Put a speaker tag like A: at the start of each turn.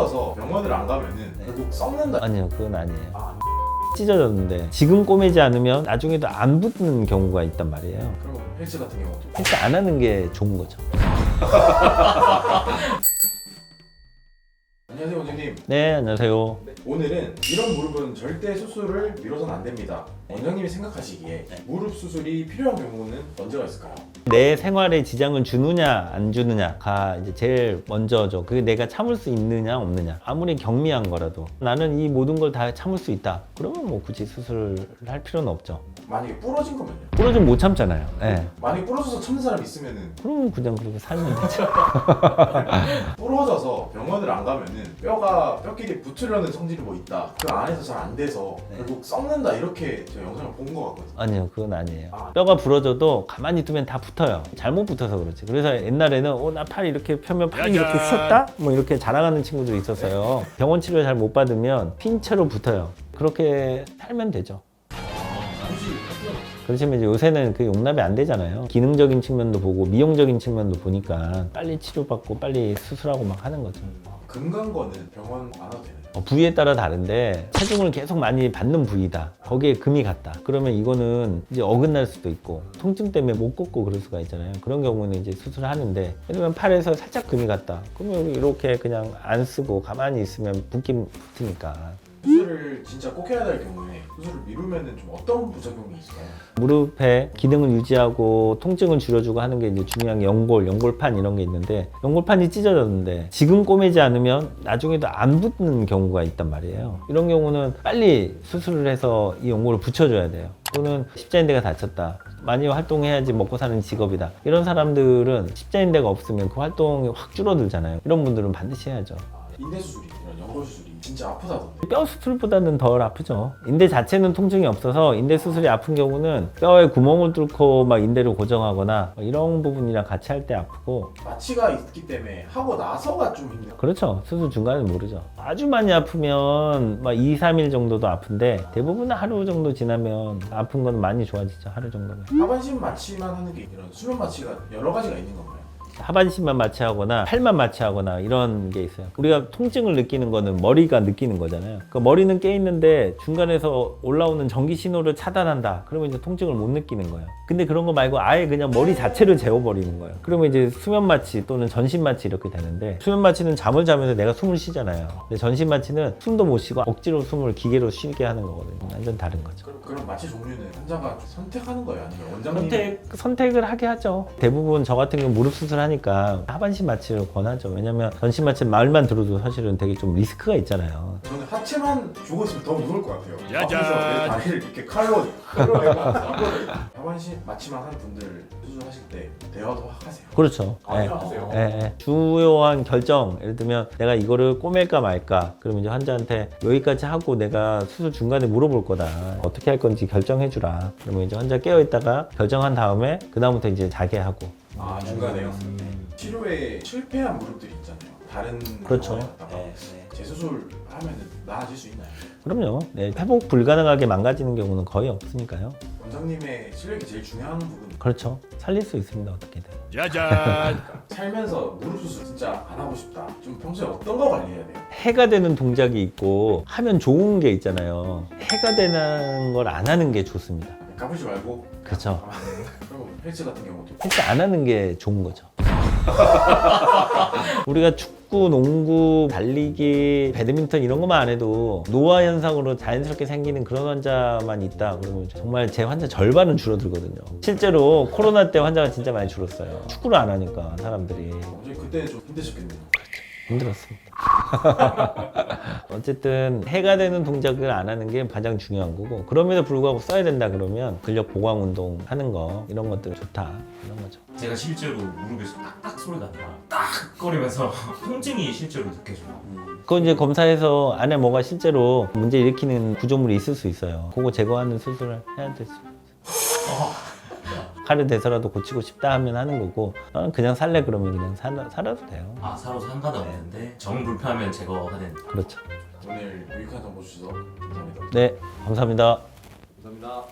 A: 부러져서 병원을 안 가면은 결국 썩는다.
B: 아니요, 그건 아니에요.
A: 아,
B: 찢어졌는데 지금 꼬매지 않으면 나중에도 안 붙는 경우가 있단 말이에요.
A: 그럼 헬스 같은 경우도
B: 헬스 안 하는 게 좋은 거죠.
A: 안녕하세요 원장님.
B: 네, 안녕하세요.
A: 오늘은 이런 무릎은 절대 수술을 미뤄서는 안 됩니다. 원장님이 생각하시기에 무릎 수술이 필요한 경우는 언제가 있을까요?
B: 내 생활에 지장을 주느냐 안 주느냐가 이제 제일 먼저죠. 그게 내가 참을 수 있느냐 없느냐. 아무리 경미한 거라도 나는 이 모든 걸 다 참을 수 있다. 그러면 뭐 굳이 수술을 할 필요는 없죠.
A: 만약에 부러진 거면요?
B: 부러지면 못 참잖아요. 네.
A: 만약에 부러져서 참는 사람이 있으면은
B: 그러면 그냥 그렇게 살면 되죠.
A: 부러져서 병원을 안 가면은 뼈끼리 붙으려는 성질이 뭐 있다. 그 안에서 잘 안 돼서 결국 썩는다 이렇게 제가 영상을 본 것 같거든요.
B: 아니요, 그건 아니에요.
A: 아.
B: 뼈가 부러져도 가만히 두면 다 붙어요. 잘못 붙어서 그렇지. 그래서 옛날에는 나 팔 이렇게 펴면 팔이 이렇게 휘었다? 뭐 이렇게 자랑하는 친구들이 있었어요. 병원 치료 잘 못 받으면 핀 채로 붙어요. 그렇게 살면 되죠. 그렇지만 이제 요새는 그 용납이 안 되잖아요. 기능적인 측면도 보고 미용적인 측면도 보니까 빨리 치료받고 빨리 수술하고 막 하는 거죠.
A: 금강건은 병원 안 와도 되나요?
B: 부위에 따라 다른데 체중을 계속 많이 받는 부위다. 거기에 금이 갔다. 그러면 이거는 이제 어긋날 수도 있고 통증 때문에 못 걷고 그럴 수가 있잖아요. 그런 경우는 이제 수술을 하는데 예를 들면 팔에서 살짝 금이 갔다. 그러면 이렇게 그냥 안 쓰고 가만히 있으면 붓긴 붙으니까.
A: 수술을 진짜 꼭 해야 될 경우에 수술을 미루면은 좀 어떤 부작용이 있을까요?
B: 무릎의 기능을 유지하고 통증을 줄여주고 하는 게 이제 중요한 게 연골판 이런 게 있는데 연골판이 찢어졌는데 지금 꼬매지 않으면 나중에도 안 붙는 경우가 있단 말이에요. 이런 경우는 빨리 수술을 해서 이 연골을 붙여줘야 돼요. 또는 십자인대가 다쳤다. 많이 활동해야지 먹고 사는 직업이다. 이런 사람들은 십자인대가 없으면 그 활동이 확 줄어들잖아요. 이런 분들은 반드시 해야죠.
A: 인대 수술이 이런 연골 수술이 진짜 아프다던데.
B: 뼈 수술보다는 덜 아프죠. 인대 자체는 통증이 없어서 인대 수술이 아픈 경우는 뼈에 구멍을 뚫고 막 인대를 고정하거나 이런 부분이랑 같이 할 때 아프고.
A: 마취가 있기 때문에 하고 나서가 좀 힘들어요.
B: 그렇죠. 수술 중간은 모르죠. 아주 많이 아프면 막 2, 3일 정도도 아픈데 대부분 하루 정도 지나면 아픈 건 많이 좋아지죠. 하루 정도면.
A: 하반신 마취만 하는 게 이런 수면 마취가 여러 가지가 있는 건가요?
B: 하반신만 마취하거나 팔만 마취하거나 이런 게 있어요. 우리가 통증을 느끼는 거는 머리가 느끼는 거잖아요. 그 머리는 깨 있는데 중간에서 올라오는 전기 신호를 차단한다. 그러면 이제 통증을 못 느끼는 거예요. 근데 그런 거 말고 아예 그냥 머리 자체를 재워버리는 거예요. 그러면 이제 수면 마취 또는 전신 마취 이렇게 되는데 수면 마취는 잠을 자면서 내가 숨을 쉬잖아요. 근데 전신 마취는 숨도 못 쉬고 억지로 숨을 기계로 쉬게 하는 거거든요. 완전 다른 거죠.
A: 그럼 마취 종류는 환자가 선택하는 거예요? 아니면 원장님?
B: 선택을 하게 하죠. 대부분 저 같은 경우 무릎 수술하니까 하반신 마취를 권하죠. 왜냐면 전신 마취 말만 들어도 사실은 되게 좀 리스크가 있잖아요.
A: 저는 하체만 죽었으면 더 무서울 것 같아요. 앞에서 내 다리를 이렇게 칼로 끌어내고 하반신 마취만 하는 분들 수술하실 때 대화도 하세요?
B: 그렇죠.
A: 아,
B: 예.
A: 하세요?
B: 예. 주요한 결정, 예를 들면 내가 이거를 꼬맬까 말까, 그러면 이제 환자한테 여기까지 하고 내가 수술 중간에 물어볼 거다. 어떻게 할 건지 결정해주라. 그러면 이제 환자 깨어있다가 결정한 다음에 그다음부터 이제 자게 하고.
A: 아, 중간에요? 치료에 실패한 무릎들이 있잖아요. 다른
B: 그렇죠.
A: 병원에 갔다가 재수술 하면 나아질 수 있나요?
B: 그럼요. 네, 회복 불가능하게 망가지는 경우는 거의 없으니까요.
A: 원장님의 실력이 제일 중요한 부분이
B: 그렇죠. 살릴 수 있습니다. 어떻게든.
C: 짜잔.
A: 살면서 무릎 수술 진짜 안 하고 싶다. 좀 평소에 어떤 거 관리해야 돼요?
B: 해가 되는 동작이 있고 하면 좋은 게 있잖아요. 해가 되는 걸 안 하는 게 좋습니다.
A: 까불지 말고
B: 그렇죠.
A: 그럼 헬스 같은 경우도
B: 헬스 안 하는 게 좋은 거죠. 우리가 축구, 농구, 달리기, 배드민턴 이런 것만 안 해도 노화 현상으로 자연스럽게 생기는 그런 환자만 있다 그러면 정말 제 환자 절반은 줄어들거든요. 실제로 코로나 때 환자가 진짜 많이 줄었어요. 축구를 안 하니까 사람들이.
A: 원장님 그때는 좀 힘드셨겠네요.
B: 힘들었습니다. 어쨌든 해가 되는 동작을 안 하는 게 가장 중요한 거고, 그럼에도 불구하고 써야 된다 그러면 근력 보강 운동 하는 거 이런 것들 좋다 이런 거죠.
C: 제가 실제로 무릎에서 딱딱 소리가 나요. 딱 거리면서 통증이 실제로 느껴져요.
B: 그건 이제 검사해서 안에 뭐가 실제로 문제 일으키는 구조물이 있을 수 있어요. 그거 제거하는 수술을 해야 될 수 있어요. 칼을 대서라도 고치고 싶다 하면 하는 거고, 그냥 살래 그러면 그냥 살아도 돼요.
C: 아, 사로 상관은 없는데 정 불편하면 제거가 되는.
B: 그렇죠.
A: 오늘 유익한 정보 주셔서 감사합니다.
B: 네, 감사합니다.
A: 감사합니다.